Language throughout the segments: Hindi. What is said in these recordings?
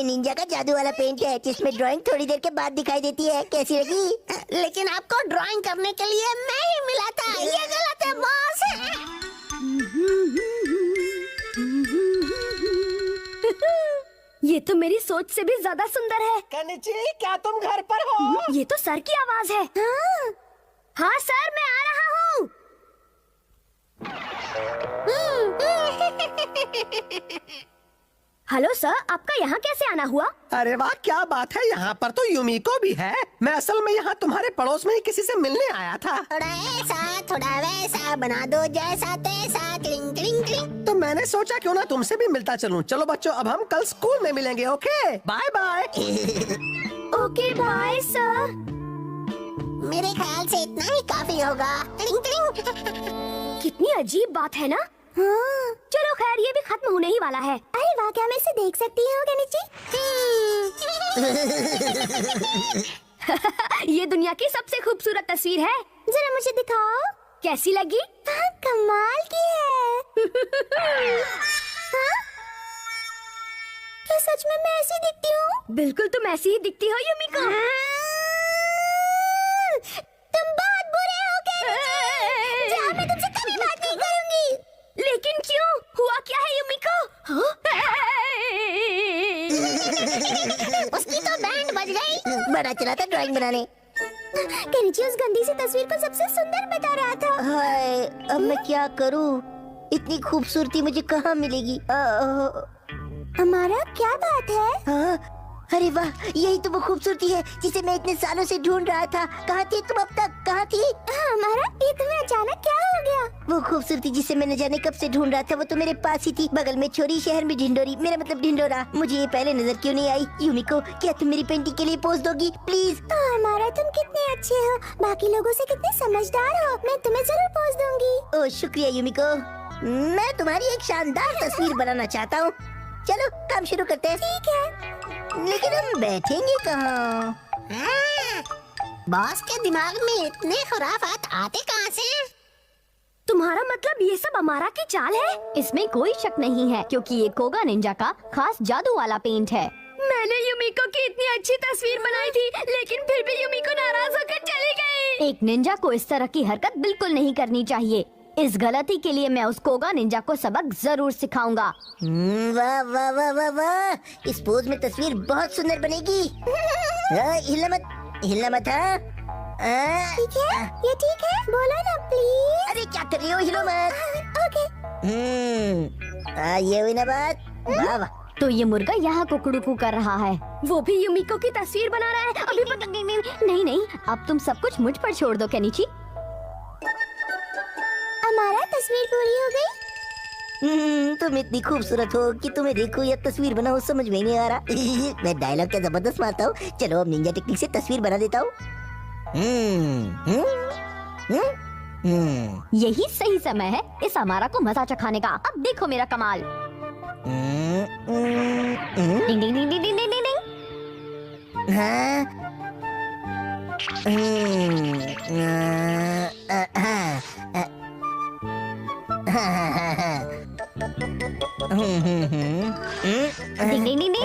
ये निंजा का जादू वाला पेंट है जिसमें ड्राइंग थोड़ी देर के बाद दिखाई देती है। कैसी लगी? लेकिन आपको ड्राइंग करने के लिए मैं ही मिला था। ये गलत है बॉस। ये तो मेरी सोच से भी ज्यादा सुंदर है। केनिची, क्या तुम घर पर हो? ये तो सर की आवाज है। हाँ सर, मैं आ रहा हूँ। हेलो सर, आपका यहाँ कैसे आना हुआ? अरे वाह, क्या बात है। यहाँ पर तो यूमिको भी है। मैं असल में यहाँ तुम्हारे पड़ोस में ही किसी से मिलने आया था। थोड़ा ऐसा थोड़ा वैसा बना दो जैसा तैसा। Cling cling cling. तो मैंने सोचा क्यों ना तुमसे भी मिलता चलूं। चलो बच्चों, अब हम कल स्कूल में मिलेंगे। Okay, bye bye. Okay bye sir. मेरे ख्याल से इतना ही काफी होगा। क्लिंग क्लिंग। कितनी अजीब बात है ना। हाँ। चलो खैर, ये भी खत्म होने ही वाला है। अरे वाह, क्या मैं इसे देख सकती हूँ केनिची? ये दुनिया की सबसे खूबसूरत तस्वीर है। जरा मुझे दिखाओ। कैसी लगी? हाँ, कमाल की है। हाँ? क्या सच में मैं ऐसी दिखती हूँ? बिल्कुल तुम ऐसी ही दिखती हो यूमिको। तुम बहुत बुरे हो केनिची। जा, मैं तुमसे कभी बात नहीं करूंगी। लेकिन क्यों? हुआ क्या है यूमिको? उसकी तो बैंड बज गई। बड़ा चला था ड्राइंग बनाने। केनिची उस गंदी सी तस्वीर को सबसे सुंदर बता रहा था। हाय, अब मैं क्या करूँ? इतनी खूबसूरती मुझे कहाँ मिलेगी? हमारा क्या बात है? हाँ, अरे वाह, यही तो वो खूबसूरती है जिसे मैं इतने सालों से ढूंढ रहा था। कहाँ थी तुम अब तक? कहाँ थी? हमारा, ये तुम्हें अचानक क्या हो गया? वो खूबसूरती जिसे मैं न जाने कब से ढूंढ रहा था, वो तो मेरे पास ही थी। बगल में छोरी, शहर में ढिंडोरी। मेरा मतलब ढिंडोरा। मुझे ये पहले नजर क्यों नहीं आई? यूमिको, क्या तुम मेरी पेंटिंग के लिए पोज दोगी प्लीज? हमारा, तुम कितने अच्छे हो। बाकी लोगों से कितने समझदार हो। मैं तुम्हें जरूर पोज दूंगी। ओह शुक्रिया यूमिको। मैं तुम्हारी एक शानदार तस्वीर बनाना चाहता हूँ। चलो काम शुरू करते हैं। ठीक है। लेकिन हम बैठेंगे कहाँ? बॉस के दिमाग में इतने खुराफात आते कहाँ से? तुम्हारा मतलब ये सब अमारा की चाल है? इसमें कोई शक नहीं है, क्योंकि ये कोगा निंजा का खास जादू वाला पेंट है। मैंने यूमिको की इतनी अच्छी तस्वीर बनाई थी, लेकिन फिर भी यूमिको नाराज होकर चली गई। एक निंजा को इस तरह की हरकत बिल्कुल नहीं करनी चाहिए। इस गलती के लिए मैं उस कोगा निंजा को सबक जरूर सिखाऊंगा। वाह वाह वाह वाह वाह, इस पोज में तस्वीर बहुत सुंदर बनेगी। हिलना मत, हिलना मत। ठीक है, ये ठीक है। बोलो ना प्लीज। अरे क्या कर रही हो? हिलो मत। ओके। ये हुई ना बात। वाह वाह। तो ये मुर्गा यहाँ कुकड़ू कर रहा है। वो भी यूमिको की तस्वीर बना रहा है। अभी पता नहीं नहीं, अब तुम सब कुछ मुझ पर छोड़ दो केनिची। हमारा तस्वीर पूरी हो गई। तुम इतनी खूबसूरत हो कि तुम्हें देखो या तस्वीर बनाओ समझ में नहीं आ रहा। मैं डायलॉग क्या जबरदस्त मारता हूँ। चलो अब निंजा टेक्निक से तस्वीर बना देता हूँ। यही सही समय है इस हमारा को मजा चखाने का। अब देखो मेरा कमाल। डिंग डिंग डिंग डिंग डिंग डिंग डिंग। हाँ? डिंग डिंग डिंग डिंग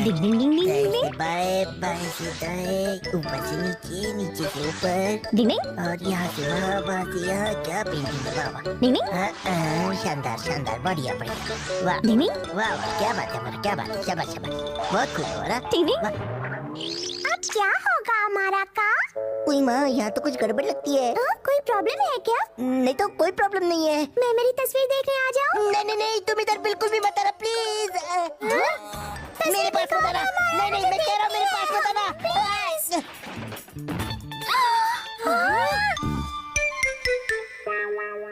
डिंग डिंग डिंग डिंग डिंग। बाएं बाएं से दाएं, ऊपर से नीचे, नीचे से ऊपर, डिंग डिंग और यहाँ से वहाँ से यहाँ। क्या पेंटिंग है! वाह वाह। डिंग डिंग शानदार शानदार, बढ़िया बढ़िया। वाह डिंग डिंग वाह वाह, क्या बात है हमारा, क्या बात है। शाबाश शाबाश, बहुत खूब हो रहा। डिंग डिंग। वाह। अब क्या होगा हमारा का? उई माँ, यहाँ तो कुछ गड़बड़ लगती है। कोई प्रॉब्लम है क्या? नहीं तो कोई प्रॉब्लम नहीं है। मैं मेरी तस्वीर देखने आ जाऊँ? नहीं नहीं नहीं, तुम इधर बिल्कुल भी मत आना प्लीज। मेरे पास मत आना। नहीं नहीं, मैं कह रहा हूँ मेरे पास मत आना।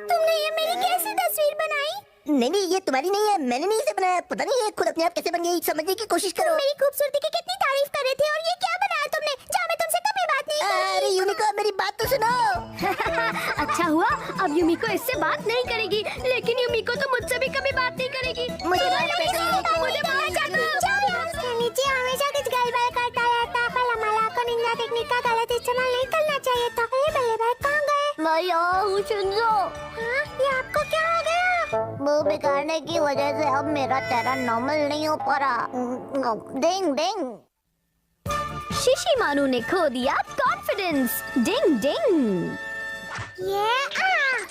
तुमने ये मेरी कैसी तस्वीर बनाई? नहीं नहीं, ये तुम्हारी नहीं है। मैंने नहीं इसे बनाया। पता नहीं ये खुद अपने आप कैसे बन गई। समझने की कोशिश करो। मेरी खूबसूरती की कितनी तारीफ कर रहे थे, और ये क्या बनाया तुमने? जा, मैं तुमसे कभी बात नहीं करूंगी। अरे यूमिको, मेरी बात तो सुनो। अच्छा हुआ, अब यूमिको इससे बात नहीं करेगी, लेकिन यूमिको तो मुझसे भी कभी बात नहीं करेगी। मुझे बात करनी मुझे बाहर जाना। नीचे हमेशा कुछ गड़बड़ करता रहता है। पर हमारा को निंजा टेक्निक का गलत इस्तेमाल नहीं करना चाहिए था। अरे बल्ले भाई कहाँ गए? मैं यहाँ हूँ, शिंजो। हाँ, ये आपको क्या हो गया? वो बिगाड़ने की वजह से अब मेरा चेहरा नॉर्मल नहीं हो पा रहा। डिंग डिंग। शिशिमानु ने खो दिया कॉन्फिडेंस। डिंग डिंग। ये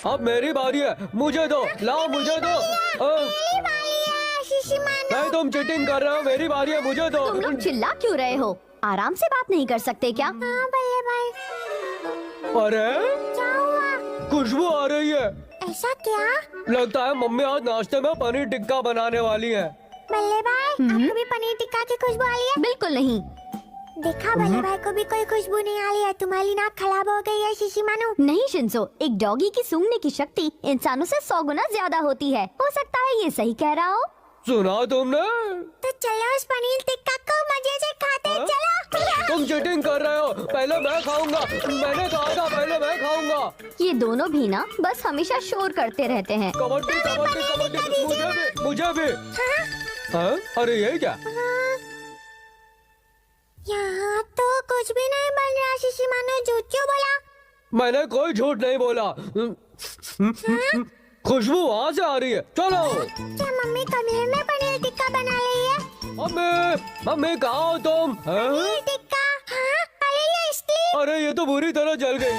अब मेरी बारी है, मुझे दो, लाओ मुझे दो। मेरी बारी है शिशिमानु। नहीं, तुम चीटिंग कर रहे हो, मेरी बारी है, मुझे दो। तुम लोग चिल्ला क्यों रहे हो? आराम से बात नहीं कर सकते क्या? हाँ बल्ले भाई, अरे क्या हुआ? खुशबू आ रही है। ऐसा क्या? लगता है मम्मी आज नाश्ते में पनीर टिक्का बनाने वाली है। बल्ले भाई, आपको भी पनीर टिक्का की खुशबू आ रही है? बिल्कुल नहीं। देखा, बल्ले भाई को भी कोई खुशबू नहीं आ रही है। तुम्हारी नाक खराब हो गई है शिशिमानु। नहीं शिंजो, एक डॉगी की सूंघने की शक्ति इंसानों से 100 गुना ज्यादा होती है। हो सकता है ये सही कह रहा हो। सुना तुमने? तो चलो उस पनीर टिक्का को मजे से खाते हैं, चलो। तुम चीटिंग कर रहे हो, पहले मैं खाऊंगा। मैंने कहा था पहले मैं खाऊंगा। ये दोनों भी ना बस हमेशा शोर करते रहते हैं। कबड्डी कबड्डी कबड्डी, मुझे भी। हाँ? अरे ये क्या? यहाँ तो कुछ भी नहीं बन रहा शिशिमानु, झूठ क्यों बोला? मैंने कोई झूठ नहीं बोला। खुशबू वहाँ से आ रही है, चलो। क्या मम्मी कमरे में पनीर टिक्का बना रही है? मम्मी कहाँ हो तुम? हाँ? पनीर टिक्का? हाँ? अरे ये स्टील। अरे ये तो बुरी तरह जल गई।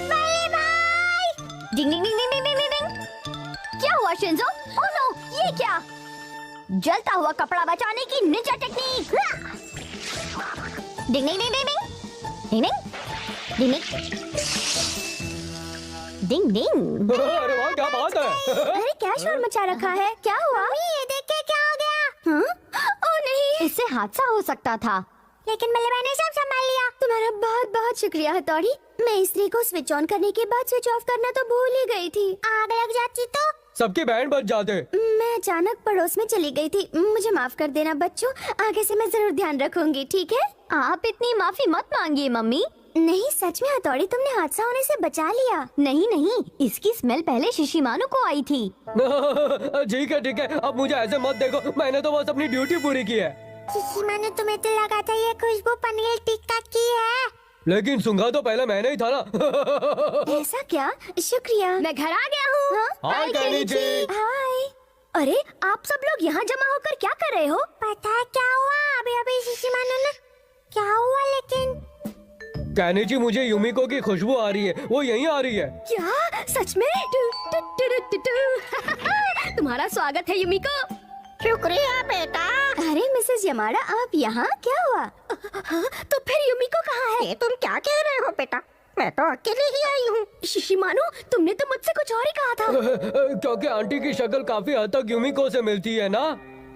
बल्ले भाई। डिंग डिंग डिंग डिंग डिंग डिंग डिंग। क्या हुआ शिंजो? ओह नो, ये क्या? जलता हुआ कपड़ा बचाने की निंजा टेक्निक। डिंग डिंग डिंग डिंग डिंग डिंग डिंग डिंग डिंग। अरे वाह, क्या बात है। अरे क्या शोर मचा रखा है? क्या हुआ? ये देखिए क्या हो गया। हाँ? ओह नहीं, इससे हादसा हो सकता था। लेकिन बल्ले भाई ने सब संभाल लिया। तुम्हारा बहुत बहुत शुक्रिया हथौड़ी। मैं इस्त्री को स्विच ऑन करने के बाद स्विच ऑफ करना तो भूल ही गई थी। आग लग जाती तो? सबके बैंड बज जाते। मैं अचानक पड़ोस में चली गई थी। मुझे माफ कर देना बच्चों, आगे से मैं जरूर ध्यान रखूंगी, ठीक है? आप इतनी माफी मत मांगिए मम्मी। नहीं सच में हथौड़ी, तुमने हादसा होने से बचा लिया। नहीं नहीं, इसकी स्मेल पहले शिशिमानु को आई थी। ठीक है, अब मुझे ऐसे मत देखो, मैंने तो बस अपनी ड्यूटी पूरी की है। शिशिमानु, तुम्हें तो लगा था ये खुशबू पनीर टिक्का की है। लेकिन सूंघा तो पहले मैंने ही था ना। ऐसा क्या? शुक्रिया। मैं घर आ गया हूँ। हाय केनिची। हाय। अरे आप सब लोग यहाँ जमा होकर क्या कर रहे हो? पता है क्या हुआ? अभी शिशिमानु ने क्या हुआ? लेकिन केनिची, मुझे युमिको की खुशबू आ रही है, वो यहीं आ रही है। क्या सच में? तुम्हारा स्वागत है युमिको। शुक्रिया बेटा। अरे मिसेस यमाडा, आप यहाँ? क्या हुआ? तो फिर युमिको कहाँ है? ये तुम क्या कह रहे हो बेटा? मैं तो अकेले ही आई हूँ। शिशिमानु, तुमने तो मुझसे कुछ और ही कहा था। क्योंकि आंटी की शक्ल काफी हद तक युमिको से मिलती है ना।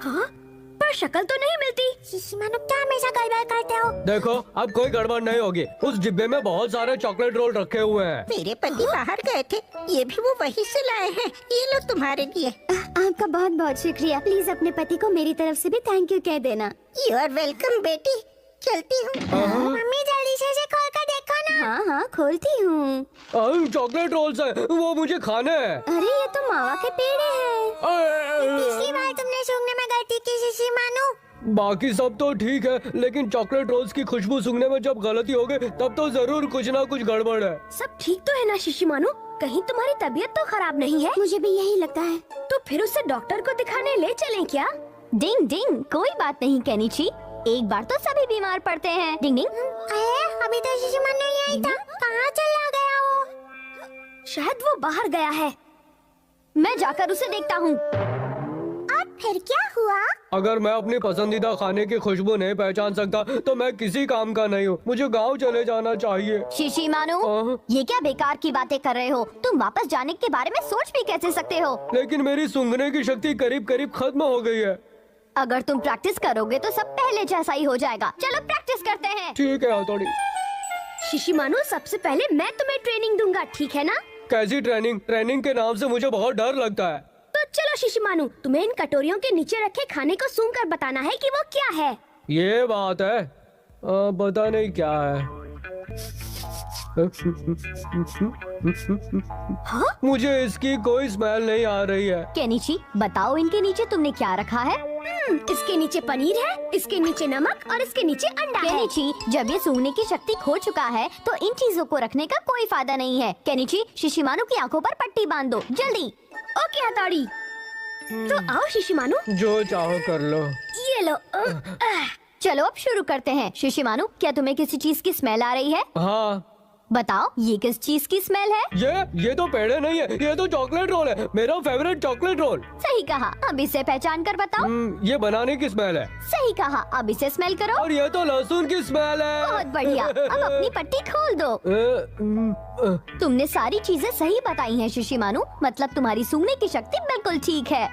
हाँ? पर शक्ल तो नहीं मिलती। शिशिमानु, क्या हमेशा गड़बड़ करते हो? देखो, अब कोई गड़बड़ नहीं होगी। उस डिब्बे में बहुत सारे चॉकलेट रोल रखे हुए हैं। मेरे पति बाहर गए थे, ये भी वो वहीं से लाए हैं। ये लो तुम्हारे लिए। आपका बहुत बहुत शुक्रिया। प्लीज अपने पति को मेरी तरफ से भी थैंक यू कह देना। यू आर वेलकम बेटी। चलती हूँ। मम्मी जल्दी से इसे खोल कर देखो ना। हाँ हाँ, खोलती हूँ। चॉकलेट रोल्स हैं, वो मुझे खाने हैं। अरे ये तो मावा के पेड़े हैं। पिछली बार तुमने सूंघने में गलती की शिशिमानु। बाकी सब तो ठीक है, लेकिन चॉकलेट रोल्स की खुशबू सूंघने में जब गलती हो गई, तब तो जरूर कुछ ना कुछ गड़बड़ है। सब ठीक तो है ना शिशिमानु? कहीं तुम्हारी तबीयत तो खराब नहीं है? मुझे भी यही लगता है। तो फिर उसे डॉक्टर को दिखाने ले चलें क्या? डिंग डिंग, कोई बात नहीं केनिची, एक बार तो सभी बीमार पड़ते हैं। डिंग डिंग। अभी तो शिशिमानु यही था, कहाँ चला गया वो? शायद वो बाहर गया है। मैं जाकर उसे देखता हूँ। अब फिर क्या हुआ? अगर मैं अपनी पसंदीदा खाने की खुशबू नहीं पहचान सकता, तो मैं किसी काम का नहीं हूँ। मुझे गाँव चले जाना चाहिए। शिशिमानु, ये क्या बेकार की बातें कर रहे हो? तुम वापस जाने के बारे में सोच भी कैसे सकते हो? लेकिन मेरी सूंघने की शक्ति करीब करीब खत्म हो गई है। अगर तुम प्रैक्टिस करोगे तो सब पहले जैसा ही हो जाएगा। चलो प्रैक्टिस करते हैं। ठीक है हथौड़ी। शिशिमानु, सबसे पहले मैं तुम्हें ट्रेनिंग दूंगा, ठीक है ना? कैसी ट्रेनिंग? ट्रेनिंग के नाम से मुझे बहुत डर लगता है। तो चलो शिशिमानु, तुम्हें इन कटोरियों के नीचे रखे खाने को सूंघ कर बताना है कि वो क्या है। ये बात है, पता नहीं क्या है। हाँ? मुझे इसकी कोई स्मेल नहीं आ रही है। केनिची, बताओ इनके नीचे तुमने क्या रखा है? इसके नीचे पनीर है, इसके नीचे नमक और इसके नीचे अंडा है। केनिची, जब ये सूंघने की शक्ति खो चुका है तो इन चीजों को रखने का कोई फायदा नहीं है। केनिची, शिशिमानु की आंखों पर पट्टी बांध दो जल्दी। ओके हथौड़ी। तो आओ शिशिमानु, जो चाहो कर लो। ये लो। चलो अब शुरू करते हैं। शिशिमानु, क्या तुम्हें किसी चीज की स्मेल आ रही है? हाँ, बताओ ये किस चीज की स्मेल है? ये तो पेड़े नहीं है, ये तो चॉकलेट रोल है, मेरा फेवरेट चॉकलेट रोल। सही कहा, अब इसे पहचान कर बताओ। ये बनाने की स्मेल है। सही कहा, अब इसे स्मेल करो। और ये तो लहसुन की स्मेल है। बहुत बढ़िया, अब अपनी पट्टी खोल दो। तुमने सारी चीजें सही बताई हैं शिशिमानु, मतलब तुम्हारी सूंघने की शक्ति बिल्कुल ठीक है।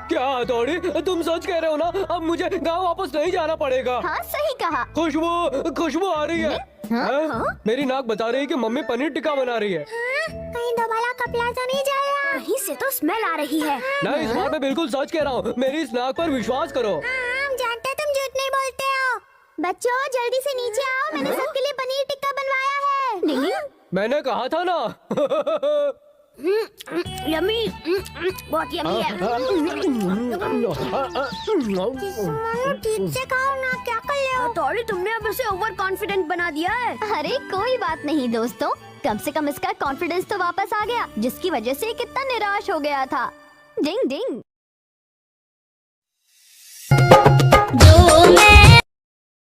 क्या हथौड़ी, तुम सच कह रहे हो ना? अब मुझे गांव वापस नहीं जाना पड़ेगा। हाँ सही कहा। खुशबू आ रही है। हाँ? हाँ? मेरी नाक बता रही है कि मम्मी पनीर टिक्का बना रही है। कहीं दोबारा कपड़ा तो नहीं जाएगा? कहीं से तो स्मेल आ रही है। नहीं, इस बार मैं बिल्कुल सच कह रहा हूँ, मेरी इस नाक पर विश्वास करो। हम जानते तुम झूठ नहीं बोलते हो। बच्चों जल्दी से नीचे आओ, मैंने सबके लिए पनीर टिक्का बनवाया है। नहीं, मैंने कहा था ना। यम्मी, बहुत यम्मी है। ठीक से खाओ ना, क्या कर रहे हो? हथौड़ी, तुमने अब इसे ओवर कॉन्फिडेंट बना दिया है। अरे कोई बात नहीं दोस्तों, कम से कम इसका कॉन्फिडेंस तो वापस आ गया, जिसकी वजह से कितना निराश हो गया था। डिंग डिंग।